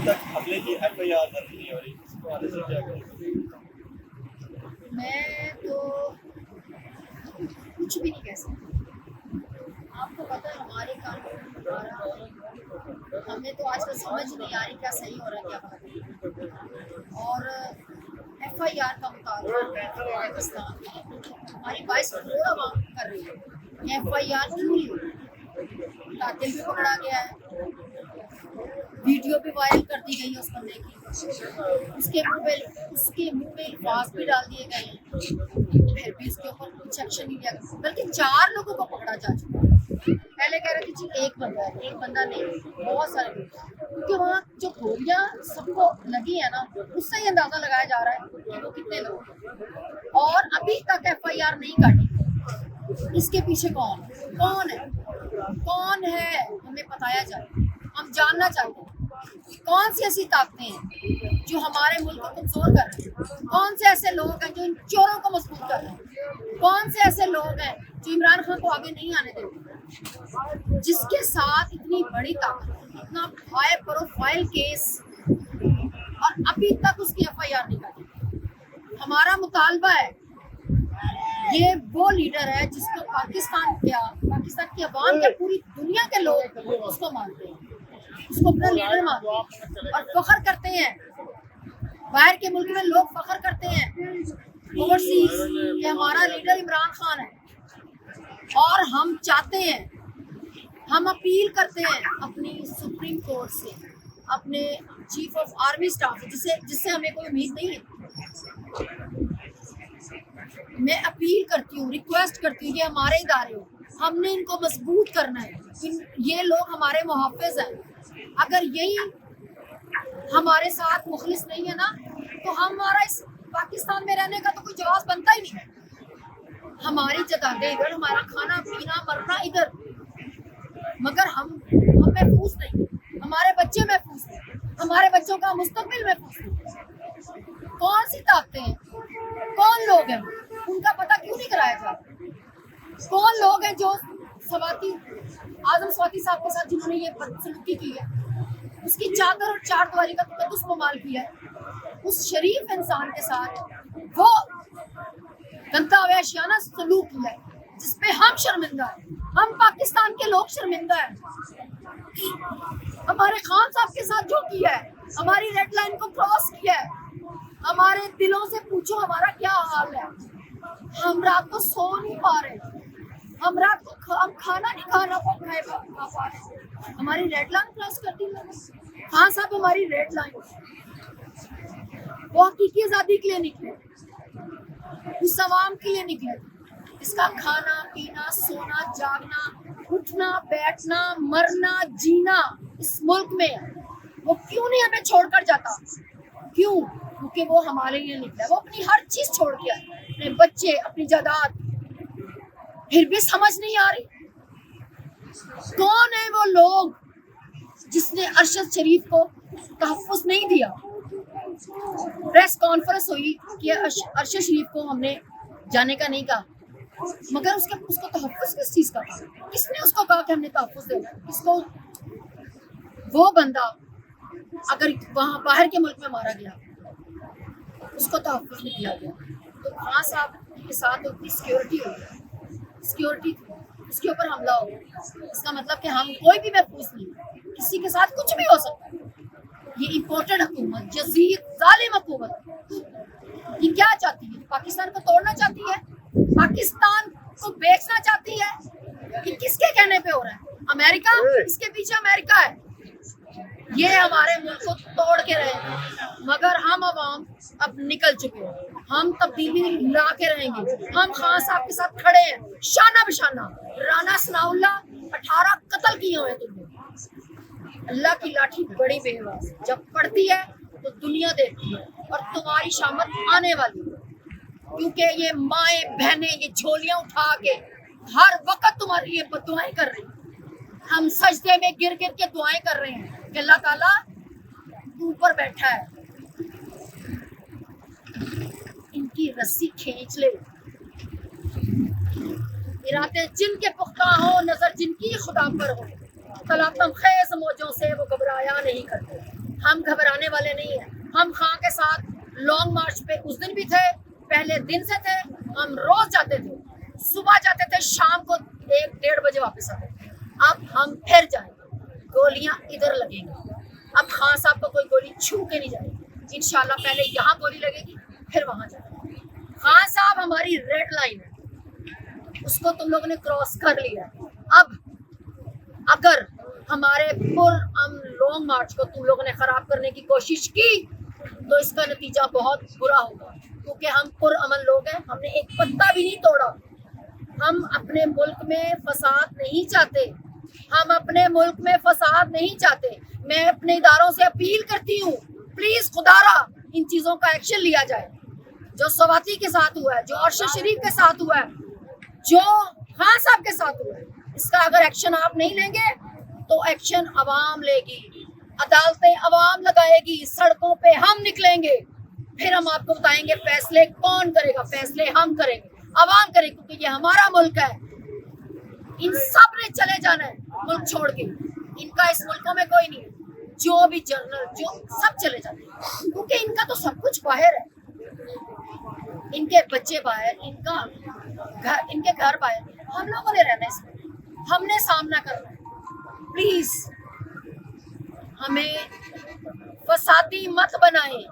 تک حملے کی FIR درج نہیں ہو رہی، اس کو حوالے سے کیا کہیں؟ میں تو کچھ بھی نہیں کہہ سکتی. آپ کو پتہ ہے ہمارے قانون ہمارا، ہمیں تو آج کل سمجھ نہیں آ رہی کیا صحیح ہو رہا ہے کیا غلط. اور FIR کا مطالبہ پاکستان میں ہماری 22 کروڑ عوام کر رہی ہے. FIR کیوں نہیں ہو رہی؟ قاتل بھی پکڑا گیا ہے، ویڈیو بھی وائرل کر دی گئی ہے اس بندے کی، اس کے منہ میں الفاظ بھی ڈال دیے گئے ہیں، پھر بھی اس کے اوپر کچھ ایکشن نہیں لیا گیا. بلکہ 4 لوگوں کو پکڑا جا چکا ہے. پہلے کہہ رہے تھے جی ایک بندہ نہیں، بہت سارے لوگ، کیونکہ وہاں جو گولیاں سب کو لگی ہیں نا، اس سے ہی اندازہ لگایا جا رہا ہے کہ وہ کتنے لوگ ہیں. اور ابھی تک FIR نہیں کاٹی. اس کے پیچھے کون ہے ہمیں بتایا جائے. ہم جاننا چاہتے ہیں کون سی ایسی طاقتیں ہیں جو ہمارے ملک کو کمزور کر رہے ہیں، کون سے ایسے لوگ ہیں جو ان چوروں کو مضبوط کر رہے ہیں، کون سے ایسے لوگ ہیں جو عمران خان کو آگے نہیں آنے دے رہے. جس کے ساتھ اتنی بڑی طاقت، اتنا ہائی پروفائل کیس، اور ابھی تک اس کی FIR نہیں کاٹی. ہمارا مطالبہ ہے، یہ وہ لیڈر ہے جس کو پاکستان کی عوام یا پوری دنیا کے لوگ اس کو مانتے ہیں، اس کو اپنا لیڈر مانتے ہیں اور فخر کرتے ہیں. باہر کے ملک میں لوگ فخر کرتے ہیں اوورسیز کہ ہمارا لیڈر عمران خان ہے. اور ہم چاہتے ہیں، ہم اپیل کرتے ہیں اپنی سپریم کورٹ سے، اپنے چیف آف آرمی اسٹاف جس سے ہمیں کوئی امید نہیں ہے. میں اپیل کرتی ہوں، ریکویسٹ کرتی ہوں، یہ ہمارے ادارے ہو، ہم نے ان کو مضبوط کرنا ہے. یہ لوگ ہمارے محافظ ہیں. اگر یہی ہمارے ساتھ مخلص نہیں ہے نا، تو ہمارا اس پاکستان میں رہنے کا تو کوئی جواز بنتا ہی نہیں. ہماری جگہیں ادھر، ہمارا کھانا پینا مرنا ادھر، مگر ہم محفوظ نہیں، ہمارے بچے محفوظ نہیں، ہمارے بچوں کا مستقبل محفوظ نہیں. کون سی طاقتیں ہیں، کون لوگ ہیں، ان کا پتہ کیوں نہیں کرایا جاتا؟ کون لوگ ہیں جو اعظم سواتی صاحب کے ساتھ جنہوں نے یہ بدسلوکی کی ہے، اس کی چادر اور چار دیواری کا تقدس پامال کیا ہے، اس شریف انسان کے ساتھ وہ گندہ وحشیانہ سلوک کیا ہے جس پہ ہم شرمندہ ہیں، ہم پاکستان کے لوگ شرمندہ ہیں. ہمارے خان صاحب کے ساتھ جو کیا ہے، ہماری ریڈ لائن کو کراس کیا ہے، ہمارے دلوں سے پوچھو ہمارا کیا حال ہے. ہم رات کو سو نہیں پا رہے، ہم رات کو ہم کھانا نہیں کھا پا رہے. ہماری ریڈ لائن کراس کر دی. خان صاحب ہماری ریڈ لائن، وہ حقیقی آزادی کے لیے نکلے، اس عوام کے لیے نکلے. اس کا کھانا پینا، سونا جاگنا، اٹھنا بیٹھنا، مرنا جینا اس ملک میں، وہ کیوں نہیں ہمیں چھوڑ کر جاتا؟ کیوں؟ کیونکہ وہ ہمارے لیے نکلا. وہ اپنی ہر چیز چھوڑ کے آئے، اپنے بچے، اپنی جائیداد. پھر بھی سمجھ نہیں آ رہی کون ہے وہ لوگ جس نے ارشد شریف کو تحفظ نہیں دیا. پریس کانفرنس ہوئی کہ ارشد شریف کو ہم نے جانے کا نہیں کہا، مگر اس کو تحفظ کس چیز کا تھا؟ کس نے اس کو کہا کہ ہم نے تحفظ دینا؟ اس کو وہ بندہ اگر وہاں باہر کے ملک میں مارا گیا، اس کو تحفظ نہیں دیا گیا، تو خان صاحب کے ساتھ اتنی سیکیورٹی تھی، اس کے اوپر حملہ ہو گیا. اس کا مطلب کہ ہم کوئی بھی محفوظ نہیں، کسی کے ساتھ کچھ بھی ہو سکتا ہے. یہ امپورٹڈ حکومت، جزیر ظالم حکومت، یہ کیا چاہتی ہے؟ پاکستان کو توڑنا چاہتی ہے، پاکستان کو بیچنا چاہتی ہے. یہ کس کے کہنے پہ ہو رہا ہے؟ امریکہ، اس کے پیچھے امریکہ ہے. یہ ہمارے ملک کو توڑ کے رہے ہیں، مگر ہم عوام اب نکل چکے ہیں. ہم تبدیلی لا کے رہیں گے. ہم خان صاحب کے ساتھ کھڑے ہیں، شانہ بشانہ. رانا ثناء اللہ 18 قتل کیے ہوئے تم نے. اللہ کی لاٹھی بڑی بے آواز، جب پڑتی ہے تو دنیا دیکھتی ہے، اور تمہاری شامت آنے والی ہے. کیونکہ یہ مائیں بہنیں یہ جھولیاں اٹھا کے ہر وقت تمہارے لیے بددعائیں کر رہی ہیں. ہم سجدے میں گر گر کے دعائیں کر رہے ہیں کہ اللہ تعالیٰ اوپر بیٹھا ہے، ان کی رسی کھینچ لے. ارادے جن کے پختہ ہوں، نظر جن کی خدا پر ہو، تلاطم خیز موجوں سے وہ گھبرایا نہیں کرتے. ہم گھبرانے والے نہیں ہیں. ہم خان کے ساتھ لانگ مارچ پہ اس دن بھی تھے, پہلے دن سے تھے. ہم روز جاتے تھے, صبح جاتے تھے, شام کو 1-1:30 بجے واپس آتے تھے. اب ہم پھر جائیں گے, گولیاں ادھر لگیں گی. اب خان صاحب کو کوئی گولی چھو کے نہیں جائے گی انشاءاللہ. پہلے یہاں گولی لگے گی, پھر وہاں جائے گی. خان صاحب ہماری ریڈ لائن ہے, اس کو تم لوگوں نے کراس کر لیا. اب اگر ہمارے لانگ مارچ کو تم لوگوں نے خراب کرنے کی کوشش کی تو اس کا نتیجہ بہت برا ہوگا, کیونکہ ہم پرامن لوگ ہیں. ہم نے ایک پتا بھی نہیں توڑا. ہم اپنے ملک میں فساد نہیں چاہتے. ہم اپنے ملک میں فساد نہیں چاہتے. میں اپنے اداروں سے اپیل کرتی ہوں, پلیز خدارا ان چیزوں کا ایکشن لیا جائے. جو سواتی کے ساتھ ہوا ہے, جو ارشد شریف کے ساتھ ہوا ہے, جو خان صاحب کے ساتھ ہوا ہے, اس کا اگر ایکشن آپ نہیں لیں گے تو ایکشن عوام لے گی, عدالتیں عوام لگائے گی, سڑکوں پہ ہم نکلیں گے. پھر ہم آپ کو بتائیں گے فیصلے کون کرے گا. فیصلے ہم کریں گے, عوام کرے گی, کیونکہ یہ ہمارا ملک ہے. ان سب نے چلے جانا ہے ملک چھوڑ کے. ان کا اس ملکوں میں کوئی نہیں ہے. جو بھی جنرل جو سب چلے جاتے ہیں, کیونکہ ان کا تو سب کچھ باہر ہے. ان کے بچے باہر, ان کے گھر باہر. ہم لوگوں نے رہنا اس میں, ہم نے سامنا کرنا ہے. پلیز ہمیں فسادی مت بنائیں.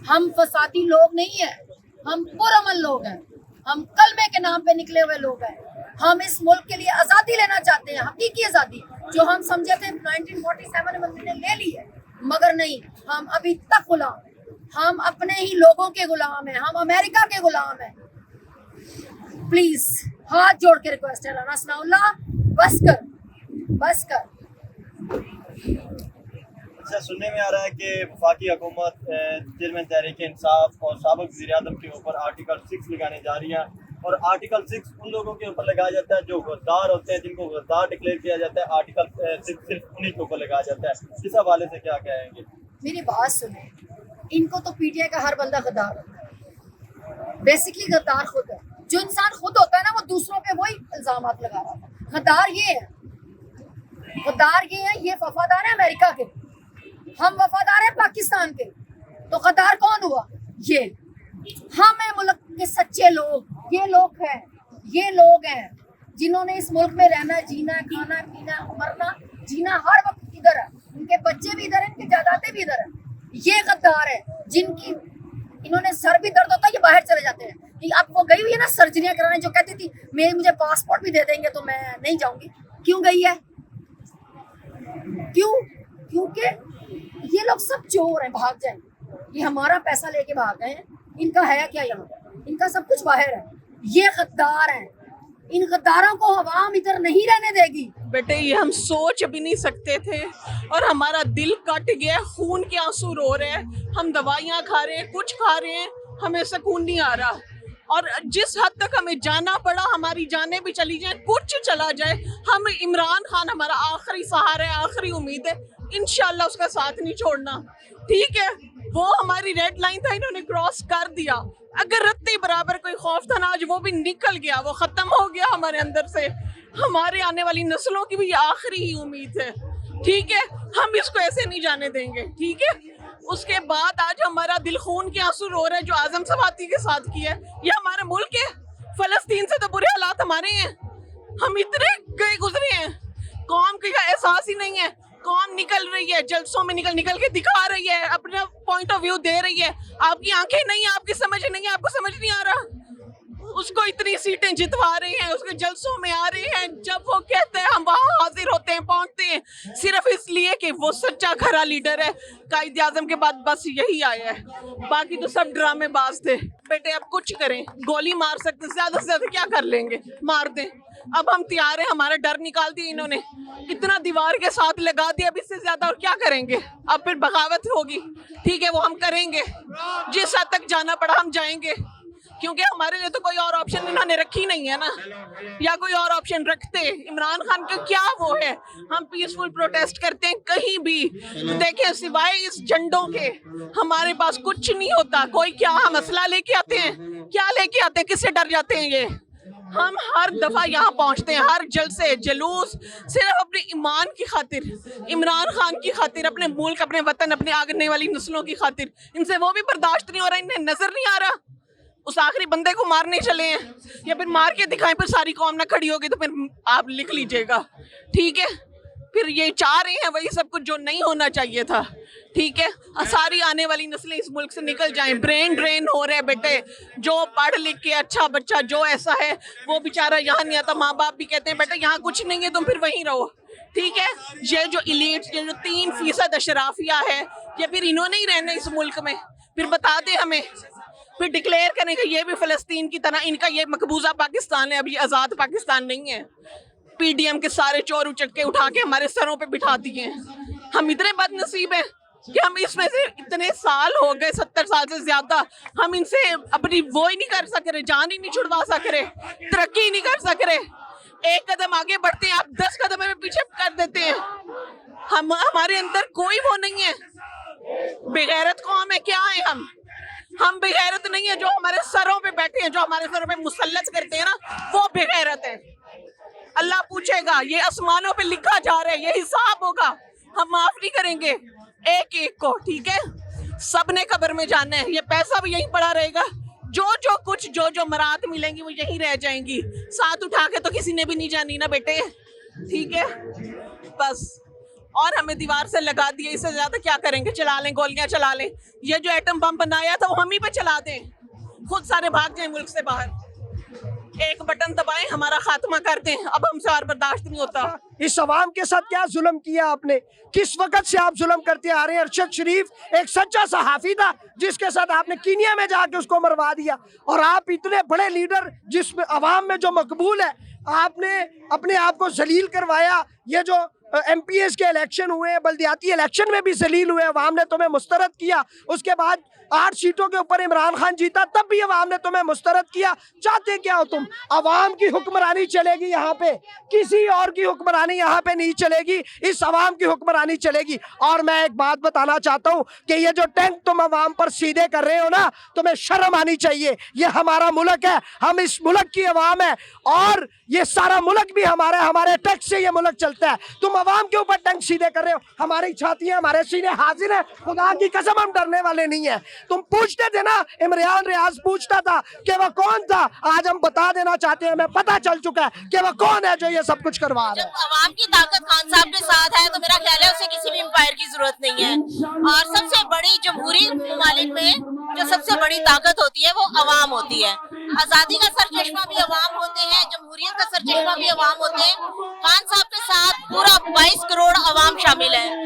ہم فسادی لوگ نہیں ہیں, ہم پرامن لوگ ہیں. ہم کلمے کے نام پہ نکلے ہوئے لوگ ہیں. ہم اس ملک کے لیے آزادی لینا چاہتے ہیں, حقیقی آزادی, جو ہم سمجھے تھے 1947 میں نے لے لی ہے, مگر نہیں. ہم ابھی تک غلام ہیں. ہم اپنے ہی لوگوں کے غلام ہیں. ہم امریکہ کے غلام ہیں. پلیز ہاتھ جوڑ کے ریکویسٹ ہے, رانا ثناء اللہ بس کر, بس کر. اچھا, سننے میں آ رہا ہے کہ وفاقی حکومت چیئرمین تحریک انصاف اور سابق وزیر اعظم کے اوپر آرٹیکل 6 لگانے جا رہی ہیں. اور آرٹیکل 6 ان لوگوں کے اوپر لگایا جاتا ہے جو غدار ہوتے ہیں, جن کو غدار ڈکلیئر کیا جاتا ہے. آرٹیکل 6 صرف انہیں کے اوپر لگایا جاتا ہے. اس حوالے سے کیا کہیں گے؟ میری بات سنیں, ان کو تو پی ٹی آئی کا ہر بندہ غدار ہوتا ہے. بیسکلی غدار خود ہے. جو انسان خود ہوتا ہے نا, وہ دوسروں پہ وہی الزامات لگا رہا ہے. غدار یہ ہے, غدار یہ ہے. یہ وفادار ہے امریکہ کے, ہم وفادار ہیں پاکستان کے. تو غدار کون ہوا؟ یہ. ہم ہیں ملک کے سچے لوگ. یہ لوگ ہیں جنہوں نے اس ملک میں رہنا, جینا, کھانا پینا, مرنا جینا ہر وقت ادھر ہے. ان کے بچے بھی ادھر ہیں, ان کی جائیدادیں بھی ادھر ہیں. یہ غدار ہے جن کی انہوں نے سر بھی درد ہوتا ہے, یہ باہر چلے جاتے ہیں. اب وہ گئی ہوئی ہے نا سرجریاں کرانے, جو کہتی تھی مجھے پاسپورٹ بھی دے دیں گے تو میں نہیں جاؤں گی. کیوں گئی ہے؟ کیوں؟ کیونکہ یہ لوگ سب چور ہیں, بھاگ جائیں. یہ ہمارا پیسہ لے کے بھاگ گئے ہیں. ان کا ہے کیا یہاں؟ ان کا سب کچھ باہر ہے. یہ غدار ہیں. ان غداروں کو عوام ادھر نہیں رہنے دے گی. بیٹے یہ ہم سوچ بھی نہیں سکتے تھے, اور ہمارا دل کٹ گیا, خون کے آنسو رو رہے ہیں. ہم دوائیاں کھا رہے ہیں, کچھ کھا رہے ہیں, ہمیں سکون نہیں آ رہا. اور جس حد تک ہمیں جانا پڑا, ہماری جانیں بھی چلی جائیں, کچھ چلا جائے, ہم عمران خان ہمارا آخری سہارا ہے, آخری امید ہے. انشاءاللہ اس کا ساتھ نہیں چھوڑنا. ٹھیک ہے, وہ ہماری ریڈ لائن تھا, انہوں نے کراس کر دیا. اگر رتی برابر کوئی خوف تھا نا, آج وہ بھی نکل گیا, وہ ختم ہو گیا ہمارے اندر سے. ہمارے آنے والی نسلوں کی بھی یہ آخری ہی امید ہے. ٹھیک ہے, ہم اس کو ایسے نہیں جانے دیں گے. ٹھیک ہے, اس کے بعد آج ہمارا دل خون کے آنسو رو رہا ہے جو اعظم سواتی کے ساتھ کیا ہے. یہ ہمارا ملک ہے. فلسطین سے تو برے حالات ہمارے ہیں. ہم اتنے گئے گزرے ہیں, قوم کا احساس ہی نہیں ہے. قوم نکل رہی ہے, جلسوں میں نکل کے دکھا رہی ہے, اپنا پوائنٹ آف ویو دے رہی ہے. آپ کی آنکھیں نہیں ہیں, آپ کی سمجھ نہیں ہے, آپ کو سمجھ نہیں آ رہا. اس کو اتنی سیٹیں جتوا رہے ہیں, اس کے جلسوں میں آ رہے ہیں, جب وہ کہتے ہیں ہم وہاں حاضر ہوتے ہیں, پہنچتے ہیں, صرف اس لیے کہ وہ سچا کھرا لیڈر ہے. قائد اعظم کے بعد بس یہی آیا ہے, باقی تو سب ڈرامے باز تھے. بیٹے اب کچھ کریں, گولی مار سکتے, زیادہ سے زیادہ کیا کر لیں گے, مار دیں. اب ہم تیار ہیں, ہمارا ڈر نکال دیا انہوں نے, اتنا دیوار کے ساتھ لگا دیا. اب اس سے زیادہ اور کیا کریں گے؟ اب پھر بغاوت ہوگی. ٹھیک ہے, وہ ہم کریں گے, جس حد تک جانا پڑا ہم جائیں گے, کیونکہ ہمارے لیے تو کوئی اور آپشن انہوں نے رکھی نہیں ہے نا. یا کوئی اور آپشن رکھتے, عمران خان کا کیا وہ ہے. ہم پیسفل پروٹیسٹ کرتے ہیں کہیں بھی, دیکھیں سوائے اس جھنڈوں کے ہمارے پاس کچھ نہیں ہوتا. کوئی کیا ہم اسلحہ لے کے آتے ہیں, کیا لے کے آتے ہیں, کس سے ڈر جاتے ہیں یہ. ہم ہر دفعہ یہاں پہنچتے ہیں, ہر جلسے جلوس صرف اپنے ایمان کی خاطر, عمران خان کی خاطر, اپنے ملک, اپنے وطن, اپنے آگنے والی نسلوں کی خاطر. ان سے وہ بھی برداشت نہیں ہو رہا, انہیں نظر نہیں آ رہا اس آخری بندے کو مارنے چلے ہیں, یا پھر مار کے دکھائیں, پھر ساری قوم نہ کھڑی ہوگی تو پھر آپ لکھ لیجئے گا, ٹھیک ہے. پھر یہ چاہ رہے ہیں وہی سب کچھ جو نہیں ہونا چاہیے تھا, ٹھیک ہے. ساری آنے والی نسلیں اس ملک سے نکل جائیں. برین ڈرین ہو رہے بیٹے, جو پڑھ لکھ کے اچھا بچہ جو ایسا ہے وہ بیچارہ یہاں نہیں آتا. ماں باپ بھی کہتے ہیں بیٹا یہاں کچھ نہیں ہے تم پھر وہیں رہو, ٹھیک ہے. یہ جو ایلیٹ, یہ جو 3% اشرافیہ ہے, یہ پھر انہوں نے ہی رہنا اس ملک میں. پھر بتا دیں ہمیں, پھر ڈکلیئر کریں کہ یہ بھی فلسطین کی طرح ان کا یہ مقبوضہ پاکستان ہے, اب یہ آزاد پاکستان نہیں ہے. پی ڈی ایم کے سارے چور اچکے اٹھا کے ہمارے سروں پہ بٹھا دیے ہیں. ہم اتنے بد نصیب ہیں کہ ہم اس میں سے اتنے سال ہو گئے, 70 سال سے زیادہ, ہم ان سے اپنی وہ ہی نہیں کر سک رہے, جان ہی نہیں چھڑوا سک رہے, ترقی ہی نہیں کر سک رہے. ایک قدم آگے بڑھتے ہیں, آپ 10 قدم میں پیچھے کر دیتے ہیں. ہمارے اندر کوئی وہ نہیں ہے. بغیرت قوم ہے کیا ہے ہم بغیرت نہیں ہیں. جو ہمارے سروں پہ بیٹھے ہیں, جو ہمارے سروں پہ مسلط کرتے ہیں نا, وہ بغیرت ہے. اللہ پوچھے گا, یہ آسمانوں پہ لکھا جا رہا ہے, یہ حساب ہوگا. ہم معاف نہیں کریں گے ایک ایک کو, ٹھیک ہے. سب نے قبر میں جانا ہے, یہ پیسہ بھی یہیں پڑا رہے گا. جو کچھ جو مراد ملیں گی وہ یہیں رہ جائیں گی. ساتھ اٹھا کے تو کسی نے بھی نہیں جانی نا بیٹے, ٹھیک ہے. بس, اور ہمیں دیوار سے لگا دیے, اس سے زیادہ کیا کریں گے؟ چلا لیں, گولیاں چلا لیں. یہ جو ایٹم بم بنایا تھا وہ ہم ہی پہ چلا دیں, خود سارے بھاگ جائیں ملک سے باہر. ایک بٹن دبائیں, ہمارا خاتمہ کر دیں. اب ہم سے اور برداشت نہیں ہوتا. اس عوام کے ساتھ کیا ظلم کیا آپ نے؟ کس وقت سے آپ ظلم کرتے آ رہے ہیں؟ ارشد شریف ایک سچا صحافی تھا جس کے ساتھ آپ نے کینیا میں جا کے اس کو مروا دیا, اور آپ اتنے بڑے لیڈر جس میں عوام میں جو مقبول ہے, آپ نے اپنے آپ کو ذلیل کروایا. یہ جو ایم پی ایس کے الیکشن ہوئے, بلدیاتی الیکشن میں بھی ذلیل ہوئے, عوام نے تمہیں مسترد کیا. اس کے بعد 8 سیٹوں کے اوپر عمران خان جیتا, تب بھی عوام نے تمہیں مسترد کیا. چاہتے کیا ہو تم؟ عوام کی حکمرانی چلے گی یہاں پہ, کسی اور کی حکمرانی یہاں پہ نہیں چلے گی, اس عوام کی حکمرانی چلے گی. اور میں ایک بات بتانا چاہتا ہوں کہ یہ جو ٹینک تم عوام پر سیدھے کر رہے ہو نا, تمہیں شرم آنی چاہیے. یہ ہمارا ملک ہے, ہم اس ملک کی عوام ہے, اور یہ سارا ملک بھی ہمارے ٹیکس سے یہ ملک چلتا ہے. تم عوام کے اوپر ٹینک سیدھے کر رہے ہو. ہماری چھاتیاں, ہمارے سینے حاضر ہیں, خدا کی قسم ہم ڈرنے والے نہیں ہیں. تم پوچھتے تھے نا, عمران ریاض پوچھتا تھا کہ وہ کون تھا, آج ہم بتا دینا چاہتے ہیں, ہمیں پتہ چل چکا ہے کہ وہ کون ہے جو یہ سب کچھ کروا رہا ہے. جب عوام کی طاقت خان صاحب کے ساتھ ہے تو میرا خیال ہے اسے کسی بھی امپائر کی ضرورت نہیں ہے. اور سب سے بڑی جمہوری ممالک میں جو سب سے بڑی طاقت ہوتی ہے وہ عوام ہوتی ہے. آزادی کا سرچشمہ بھی عوام ہوتے ہیں, جمہوریت کا سرچشمہ بھی عوام ہوتے ہیں. خان صاحب کے ساتھ پورا 22 کروڑ عوام شامل ہے.